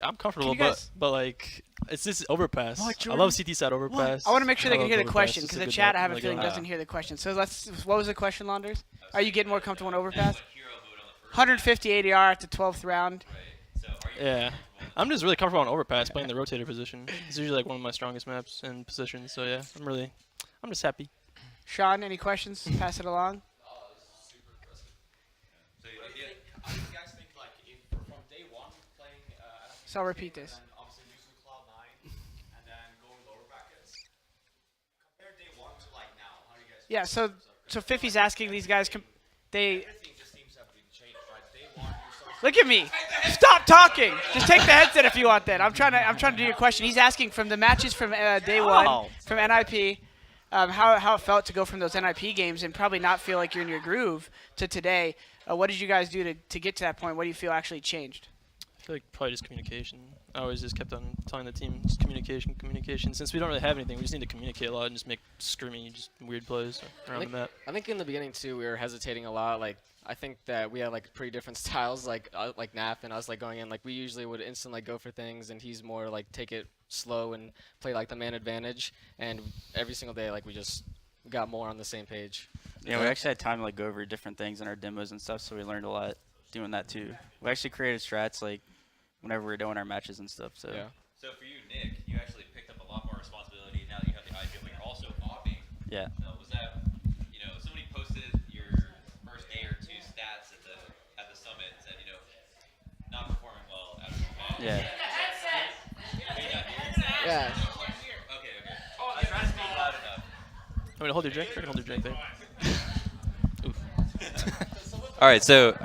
I'm comfortable, but like it's this overpass. I love CT side overpass. I want to make sure they can hear the overpass. question It's because a the good chat, map. I have a Like, feeling, yeah. doesn't hear the question. So what was the question, Launders? Are you getting more comfortable in overpass? 150 ADR at the 12th round. Yeah. I'm just really comfortable on overpass playing the rotator position. It's usually like one of my strongest maps and positions. So yeah, I'm just happy. Sean, any questions? Pass it along. So I'll repeat this. Yeah, so 50's asking these guys, they... Look at me. Stop talking. Just take the headset if you want that. I'm trying to do your question. He's asking from the matches from day one, from NIP, how it felt to go from those NIP games and probably not feel like you're in your groove to today. What did you guys do to get to that point? What do you feel actually changed? I feel like probably just communication. I always just kept on telling the team just communication. Since we don't really have anything, we just need to communicate a lot and just make scrimmy, just weird plays around the map. I think in the beginning too, we were hesitating a lot. Like I think that we had like pretty different styles. Like Naf and us like going in. Like we usually would instantly go for things, and he's more like take it slow and play like the man advantage. And every single day, like we just got more on the same page. Yeah, we actually had time to like go over different things in our demos and stuff, so we learned a lot doing that too. We actually created strats like whenever we were doing our matches and stuff. So. Yeah. So for you, Nick, you actually picked up a lot more responsibility now that you have the IGL, but you're also opping. Yeah. Was that, somebody posted your first day or two stats at the summit and said, not performing well at the event. Yeah. Yeah. Okay. I was trying to speak loud enough. I mean, hold your drink. Hold your drink there. All right, so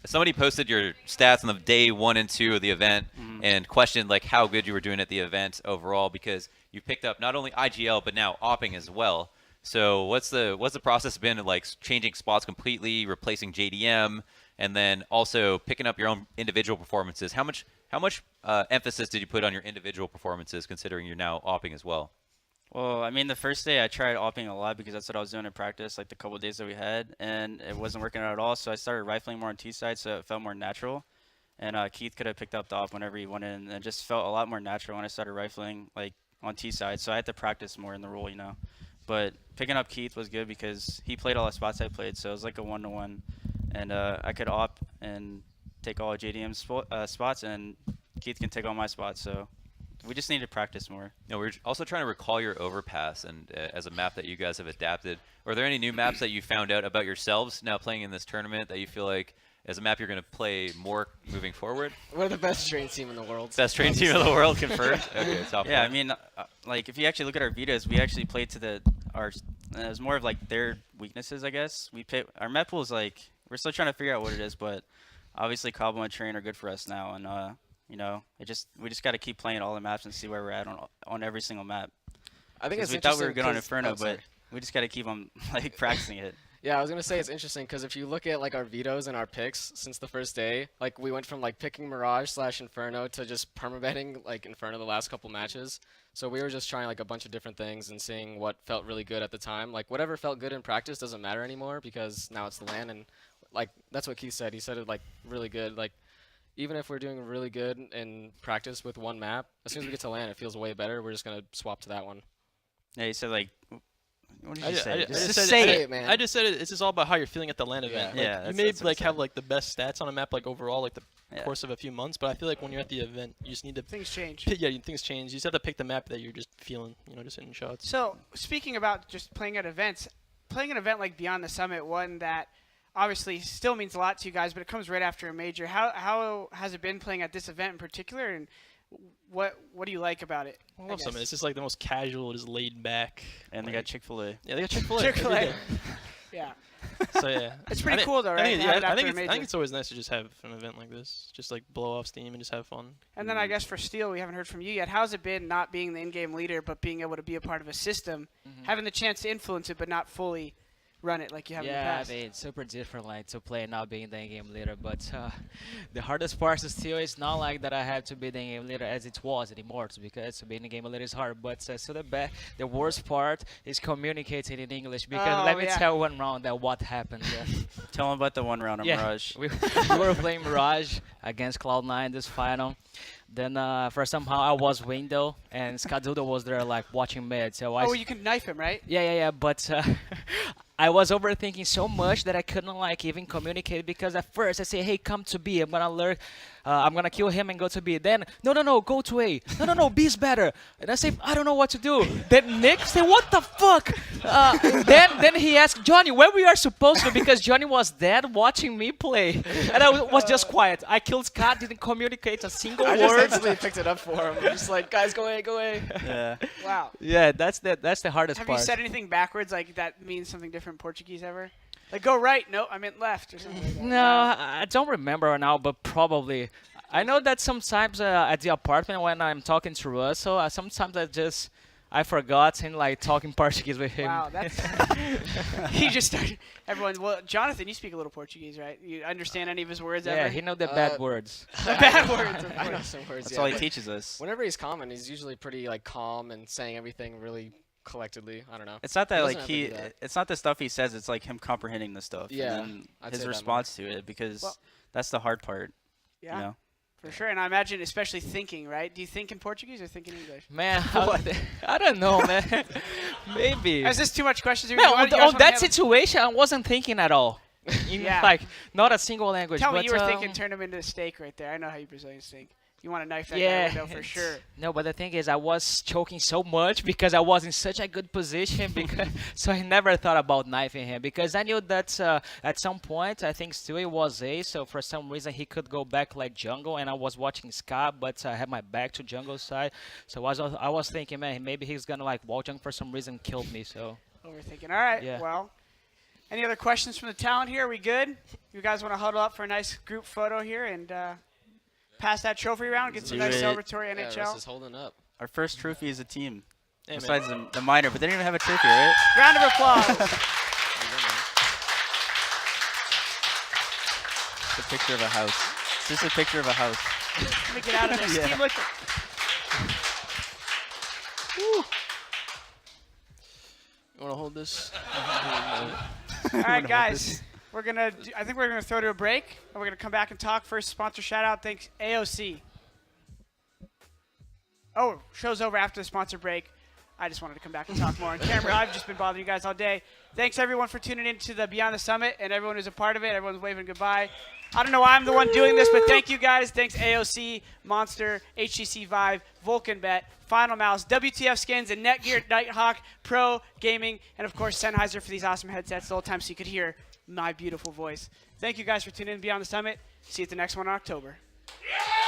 somebody posted your stats on the day 1 and 2 of the event and questioned like how good you were doing at the event overall because you picked up not only IGL but now opping as well. So what's the process been of like changing spots completely, replacing JDM, and then also picking up your own individual performances? How much emphasis did you put on your individual performances considering you're now opping as well? Well, I mean, the first day I tried opping a lot because that's what I was doing in practice, like the couple of days that we had, and it wasn't working out at all. So I started rifling more on T side, so it felt more natural. And Keith could have picked up the op whenever he went in, and it just felt a lot more natural when I started rifling like on T side. So I had to practice more in the role, But picking up Keith was good because he played all the spots I played, so it was like a 1-to-1, and I could op and take all of JDM's spots, and Keith can take all my spots. So. We just need to practice more. We're also trying to recall your overpass and as a map that you guys have adapted. Are there any new maps that you found out about yourselves now playing in this tournament that you feel like as a map you're going to play more moving forward? We're the best train team in the world. Best train team in the world confirmed? Okay, top Yeah, one. I mean, like if you actually look at our Vitas, we actually played to it was more of like their weaknesses, I guess. Our map pool is like, we're still trying to figure out what it is, but obviously Cobble and Train are good for us now, and we just got to keep playing all the maps and see where we're at on every single map. I think it's we thought we were good on Inferno, but we just got to keep on like practicing it. Yeah, I was gonna say it's interesting because if you look at like our vetoes and our picks since the first day, like we went from like picking Mirage/Inferno to just permabetting like Inferno the last couple matches. So we were just trying like a bunch of different things and seeing what felt really good at the time. Like whatever felt good in practice doesn't matter anymore because now it's the LAN, and like that's what Keith said. He said it like really good. Like even if we're doing really good in practice with one map, as soon as we get to LAN, it feels way better. We're just gonna swap to that one. Yeah, he said like. What did you I say? just Just say it, man. I just said it's just all about how you're feeling at the LAN event. Yeah, Like, that's you may what I like said. have like the best stats on a map like overall like the course of a few months, but I feel like when you're at the event, you just need to Things change. things change. You just have to pick the map that you're just feeling, just hitting shots. So speaking about just playing at events, playing an event like Beyond the Summit, one that obviously still means a lot to you guys, but it comes right after a major. How has it been playing at this event in particular, and what do you like about it? I love Summit. It's just like the most casual, just laid back. And they got Chick-fil-A. Yeah, they got Chick-fil-A. Chick-fil-A. Yeah. So yeah, It's pretty cool though, right? I think it's always nice to just have an event like this, just like blow off steam and just have fun. And then I guess for Steel, we haven't heard from you yet. How's it been not being the in-game leader, but being able to be a part of a system, having the chance to influence it, but not fully run it like you have in the Yeah, past? I mean, it's super different like to play now being the in-game leader, but the hardest part is still it's not like that I have to be the in-game leader as it was anymore, because being the game leader is hard, but so the worst part is communicating in English, because let me tell one round that what happened. Tell them about the one round of Mirage. we were playing Mirage against Cloud9 this final. Then for somehow I was window and Skadudo was there like watching mid. So I Oh, you can knife him, right? yeah. But I was overthinking so much that I couldn't like even communicate because at first I say, hey, come to B. I'm gonna lurk. I'm gonna kill him and go to B. Then no, go to A. No, B is better. And I say, I don't know what to do. Then Nick say, what the fuck? Then he asked Johnny where we are supposed to because Johnny was dead watching me play, and I was just quiet. I killed Scott, didn't communicate a single I just word. instantly picked it up for him. I'm just like, guys, go away, go away. Yeah. Wow. Yeah, that's the hardest Have part. you said anything backwards like that means something different in Portuguese ever? Like go right? No, I meant left or something like that. No, I don't remember now, but probably. I know that sometimes at the apartment when I'm talking to Russell, sometimes I forgot and like talking Portuguese with him. Wow, that's he just started. Everyone, well, Jonathan, you speak a little Portuguese, right? You understand any of his words Yeah, ever? he know the bad words. The bad words. Of I know course. some words. That's yeah, all he but teaches us. Whenever he's calm, he's usually pretty like calm and saying everything really collectedly. I don't know. It's not that He like doesn't have to do that. it's not the stuff he says. It's like him comprehending the stuff. Yeah, And then I'd his say that more. response to it, because Well- that's the hard part. Yeah, You know. for sure. And I imagine, especially thinking, right? Do you think in Portuguese or think in English? Man, I don't know, man. Maybe. Is this too much questions? No, on that situation, I wasn't thinking at all. In, Yeah. Like, not a single language. Tell me but, you were thinking turn him into a steak right there. I know how you Brazilians think. You want to knife that guy yeah, window for sure. No, but the thing is, I was choking so much because I was in such a good position, because so I never thought about knifing him because I knew that at some point I think Stewie was A, so for some reason he could go back like jungle, and I was watching Scott, but I had my back to jungle side, so I was thinking, man, maybe he's gonna like wall jungle for some reason, kill me. So Overthinking. All right. Yeah. Well, any other questions from the talent here? Are we good? You guys want to huddle up for a nice group photo here and pass that trophy around? Get some Do nice it. celebratory Yeah, Russ NHL. is holding up. Our first trophy as a team, Hey, man. besides the minor, but they didn't even have a trophy, right? Round of applause. It's a picture of a house. It's just a picture of a house. Let me get out of this. Yeah. Team liquor. You want to hold this? All right, guys. I think we're gonna throw to a break, and we're gonna come back and talk. First sponsor shout out. Thanks AOC. Oh, show's over after the sponsor break. I just wanted to come back and talk more on camera. I've just been bothering you guys all day. Thanks everyone for tuning in to the Beyond the Summit and everyone who's a part of it. Everyone's waving goodbye. I don't know why I'm the one doing this, but thank you guys. Thanks AOC, Monster, HTC Vive, Vulcan Bet, Final Mouse, WTF Skins, and Netgear, Nighthawk, Pro Gaming, and of course Sennheiser for these awesome headsets the whole time so you could hear my beautiful voice. Thank you guys for tuning in to Beyond the Summit. See you at the next one in October. Yeah!